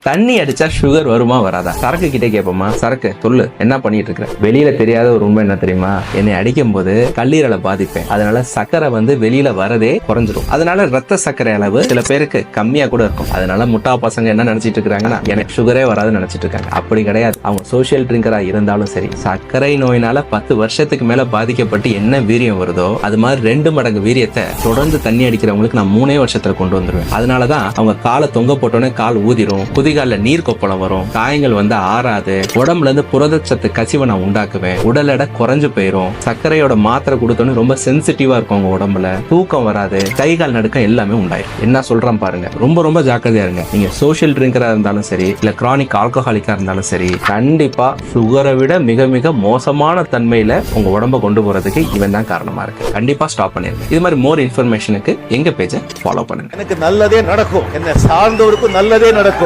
தண்ணி அடிச்சா சுகர் வருமா வராதா? சரக்கு கிட்டே கேட்போமா, சரக்கு சொல்லு என்ன பண்ணிட்டு இருக்க? வெளியில தெரியாத ஒரு உண்மை என்ன தெரியுமா? என்னை அடிக்கும் போது கல்லீரலை பாதிப்பேன். அதனால சர்க்கரை வெளியில வரதே குறைஞ்சிடும். அதனால ரத்த சர்க்கரை அளவு சில பேருக்கு கம்மியா கூட இருக்கும். அதனால முட்டா பசங்க என்ன நினைச்சிட்டு இருக்காங்கன்னா எனக்கு சுகரே வராதுன்னு நினைச்சிட்டு இருக்காங்க. அப்படி கிடையாது. அவங்க சோசியல் ட்ரிங்கரா இருந்தாலும் சரி, சர்க்கரை நோயினால 10 வருஷத்துக்கு மேல பாதிக்கப்பட்டு என்ன வீரியம் வருதோ அது மாதிரி 2 மடங்கு வீரியத்தை தொடர்ந்து தண்ணி அடிக்கிறவங்களுக்கு நான் 3 வருஷத்துல கொண்டு வந்துருவேன். அதனாலதான் அவங்க காலை தொங்க போட்டோன்னே கால் ஊதிரும், குதிகால நீர் கொப்பளம் வரும், காயங்கள் ஆறாது, உடம்புல இருந்து புரதச்சத்து கசிவை நான் உண்டாக்குவேன், உடல் எடை குறைஞ்சு போயிரும், சர்க்கரையோட மாத்திரை கொடுத்தோன்னு ரொம்ப சென்சிட்டிவா இருக்கும் உங்க உடம்புல, தூக்கம் வராது, கை கால் நடுக்கம் எல்லாமே உண்டாயிரும். என்ன சொல்றேன் பாருங்க, ரொம்ப ரொம்ப ஜாக்கிரதையா இருங்க. நீங்க சோசியல் ட்ரிங்கரா இருந்தாலும் சரி, இல்ல கிரானிக் ஆல்கஹாலிக்கா இருந்தாலும் சரி, கண்டிப்பா சுகரை விட மிக மிக மோசமான தன்மையில உங்க உடம்ப கொண்டு போறதுக்கு இவன் தான் காரணமா இருக்கு. கண்டிப்பா ஸ்டாப் பண்ணிருங்க. இது மாதிரி மோர் இன்ஃபர்மேஷனுக்கு எங்க பேஜை ஃபாலோ பண்ணுங்க. எனக்கு நல்லதே நடக்கும், என்ன சார்ந்தவருக்கும் நல்லதே நடக்கும்.